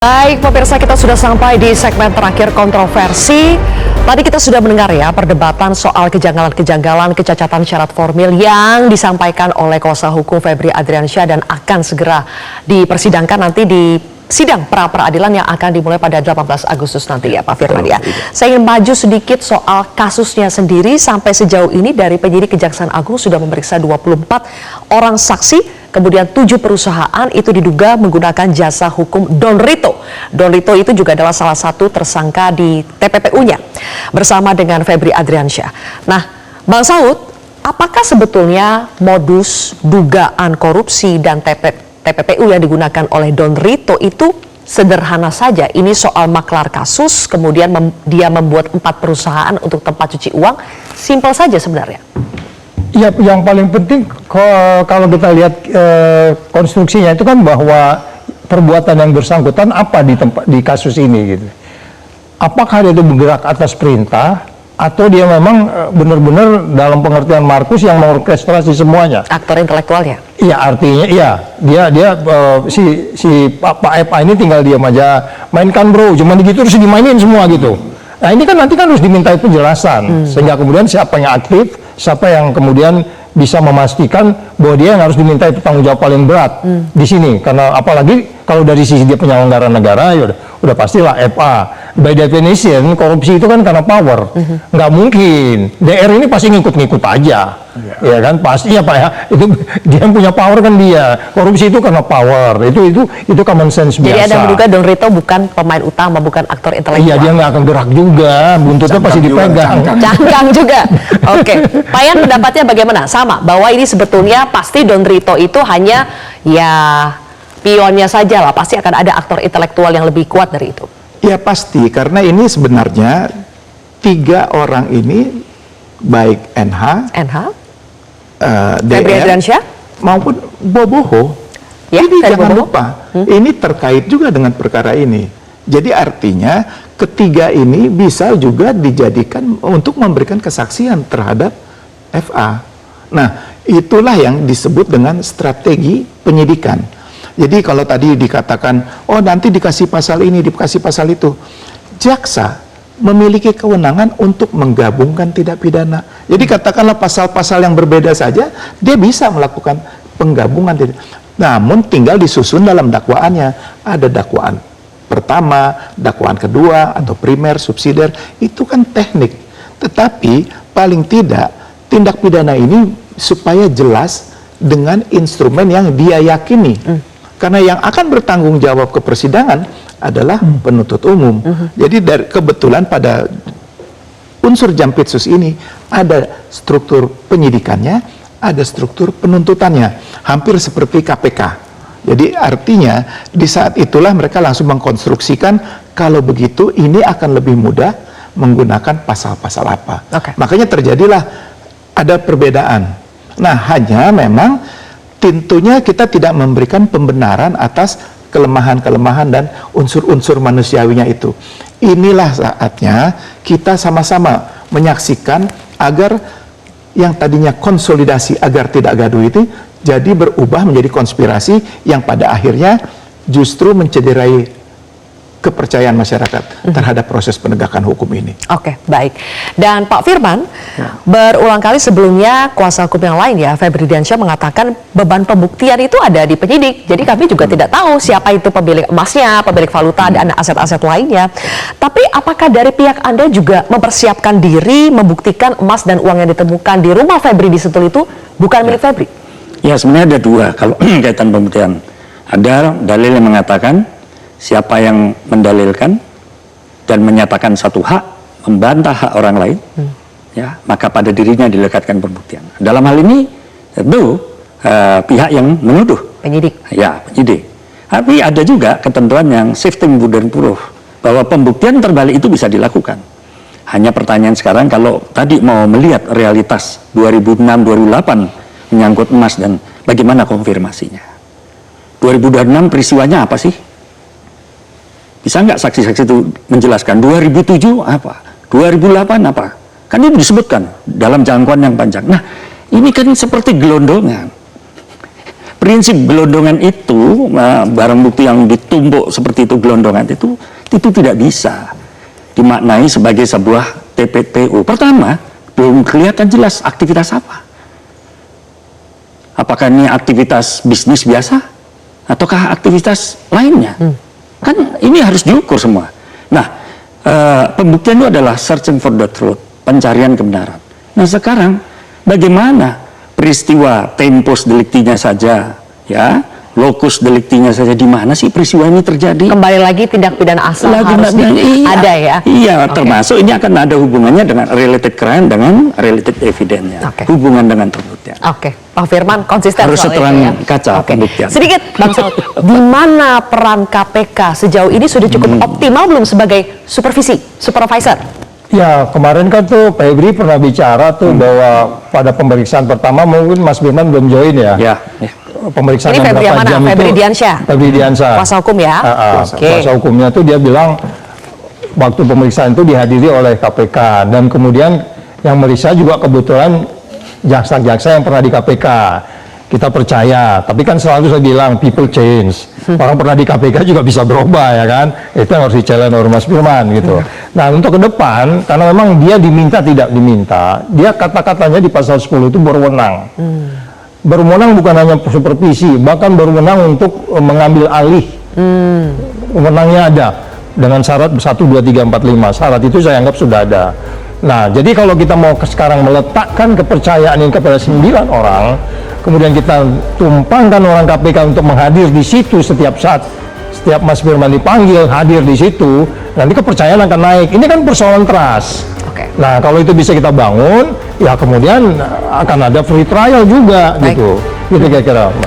Baik, pemirsa, kita sudah sampai di segmen terakhir kontroversi. Tadi kita sudah mendengar ya perdebatan soal kejanggalan-kejanggalan kecacatan syarat formil yang disampaikan oleh kuasa hukum Febri Adriansyah dan akan segera dipersidangkan nanti di sidang pra-peradilan yang akan dimulai pada 18 Agustus nanti ya Pak Firman ya. Saya ingin maju sedikit soal kasusnya sendiri. Sampai sejauh ini dari penyidik Kejaksaan Agung sudah memeriksa 24 orang saksi, kemudian 7 perusahaan itu diduga menggunakan jasa hukum Don Rito. Don Rito itu juga adalah salah satu tersangka di TPPU-nya bersama dengan Febri Adriansyah. Nah, Bang Saud, apakah sebetulnya modus dugaan korupsi dan TPPU yang digunakan oleh Don Rito itu sederhana saja? Ini soal maklar kasus, kemudian dia membuat 4 perusahaan untuk tempat cuci uang, simpel saja sebenarnya. Ya, yang paling penting kalau kita lihat konstruksinya itu kan bahwa perbuatan yang bersangkutan apa di kasus ini gitu. Apakah dia itu bergerak atas perintah atau dia memang benar-benar dalam pengertian Markus yang mengorkestrasi semuanya? Aktor intelektualnya. Iya, artinya iya, dia si Pak Epa ini tinggal diam aja, mainkan bro, cuma gitu terus dimainin semua gitu. Nah, ini kan nanti kan harus dimintai penjelasan sehingga kemudian siapa yang aktif, siapa yang kemudian bisa memastikan bahwa dia yang harus dimintai tanggung jawab paling berat di sini. Karena apalagi kalau dari sisi dia penyelenggara negara, ya udah pastilah FA. By definition korupsi itu kan karena power, nggak mungkin. DR ini pasti ngikut-ngikut aja, ya kan pasti ya Pak ya. Itu dia yang punya power kan dia. Korupsi itu karena power. Itu common sense biasa. Jadi ada menduga Don Rito bukan pemain utama, bukan aktor intelektual. Iya, dia nggak akan gerak juga, buntutnya pasti dipegang. Cangkang juga. Oke, Pak Yan pendapatnya bagaimana? Sama, bahwa ini sebetulnya pasti Don Rito itu hanya ya pionnya saja lah, pasti akan ada aktor intelektual yang lebih kuat dari itu. Ya pasti, karena ini sebenarnya 3 orang ini, baik NH, Febri Adriansyah maupun Boboho, ya, ini jangan lupa, ini terkait juga dengan perkara ini. Jadi artinya ketiga ini bisa juga dijadikan untuk memberikan kesaksian terhadap FA. Nah, itulah yang disebut dengan strategi penyidikan. Jadi kalau tadi dikatakan, oh nanti dikasih pasal ini, dikasih pasal itu. Jaksa memiliki kewenangan untuk menggabungkan tindak pidana. Jadi katakanlah pasal-pasal yang berbeda saja, dia bisa melakukan penggabungan. Namun tinggal disusun dalam dakwaannya. Ada dakwaan pertama, dakwaan kedua, atau primer, subsidiar. Itu kan teknik. Tetapi paling tidak tindak pidana ini supaya jelas dengan instrumen yang dia yakini. Karena yang akan bertanggung jawab ke persidangan adalah penuntut umum. Jadi kebetulan pada unsur Jampitsus ini ada struktur penyidikannya, ada struktur penuntutannya, hampir seperti KPK. Jadi artinya di saat itulah mereka langsung mengkonstruksikan kalau begitu ini akan lebih mudah menggunakan pasal-pasal apa. Makanya terjadilah ada perbedaan. Nah, hanya memang tentunya kita tidak memberikan pembenaran atas kelemahan-kelemahan dan unsur-unsur manusiawinya itu. Inilah saatnya kita sama-sama menyaksikan agar yang tadinya konsolidasi agar tidak gaduh itu jadi berubah menjadi konspirasi yang pada akhirnya justru mencederai kepercayaan masyarakat terhadap proses penegakan hukum ini. Oke, baik. Dan Pak Firman, berulang kali sebelumnya kuasa hukum yang lain ya, Febri Adriansyah mengatakan beban pembuktian itu ada di penyidik. Jadi kami juga tidak tahu siapa itu pemilik emasnya, pemilik valuta, dan aset-aset lainnya. Tapi apakah dari pihak Anda juga mempersiapkan diri membuktikan emas dan uang yang ditemukan di rumah Febri di Sentul itu bukan milik Febri? Ya, sebenarnya ada 2 kalau kaitan pembuktian. Ada dalil yang mengatakan siapa yang mendalilkan dan menyatakan satu hak, membantah hak orang lain, ya, maka pada dirinya dilekatkan pembuktian. Dalam hal ini tentu pihak yang menuduh, penyidik. Ya, penyidik. Tapi ada juga ketentuan yang shifting burden proof, bahwa pembuktian terbalik itu bisa dilakukan. Hanya pertanyaan sekarang kalau tadi mau melihat realitas 2006-2008 menyangkut emas dan bagaimana konfirmasinya. 2006 peristiwanya apa sih? Bisa nggak saksi-saksi itu menjelaskan 2007 apa, 2008 apa? Kan itu disebutkan dalam jangkauan yang panjang. Nah, ini kan seperti gelondongan. prinsip gelondongan itu, barang bukti yang ditumpuk seperti itu gelondongan itu tidak bisa dimaknai sebagai sebuah TPPU. Pertama, belum kelihatan jelas aktivitas apa. Apakah ini aktivitas bisnis biasa ataukah aktivitas lainnya? Kan ini harus diukur semua. Nah, pembuktian itu adalah searching for the truth, pencarian kebenaran. Nah, sekarang bagaimana peristiwa tempus deliktinya saja, ya, locus deliktinya saja, di mana sih peristiwa ini terjadi? Kembali lagi tindak pidana asal harus ada ya? Iya, Oke. termasuk ini akan ada hubungannya dengan related crime, dengan related evidence-nya. Oke. Hubungan dengan pembuktian. Oke, Pak Firman konsisten Harus soal seterang itu ya. kaca Oke. pembuktian. Sedikit Bang Saud, di mana peran KPK sejauh ini sudah cukup optimal belum sebagai supervisor? Ya, kemarin kan tuh Pak Febri pernah bicara tuh bahwa pada pemeriksaan pertama mungkin Mas Firman belum join ya. Ya. Pemeriksaan Ini yang Febri berapa yang mana? jam Febri itu? Diansyah? Febri Diansyah. Kuasa hukum ya? Oke. Kuasa hukumnya tuh dia bilang waktu pemeriksaan itu dihadiri oleh KPK dan kemudian yang meriksa juga kebetulan jaksa-jaksa yang pernah di KPK. Kita percaya, tapi kan selalu saya bilang people change. Orang pernah di KPK juga bisa berubah ya kan. Itu yang harus di-challenge oleh Mas Firman gitu. Nah, untuk ke depan karena memang dia diminta tidak diminta, dia kata-katanya di pasal 10 itu berwenang. Berwenang bukan hanya supervisi, bahkan berwenang untuk mengambil alih. Wewenangnya ada dengan syarat 1, 2, 3, 4, 5. Syarat itu saya anggap sudah ada. Nah, jadi kalau kita mau sekarang meletakkan kepercayaan ini kepada 9 orang, kemudian kita tumpangkan orang KPK untuk menghadir di situ setiap saat, setiap Mas Firman dipanggil hadir di situ, nanti kepercayaan akan naik. Ini kan persoalan trust. Oke. Nah, kalau itu bisa kita bangun, ya kemudian akan ada free trial juga Baik. gitu. Gitu kira-kira.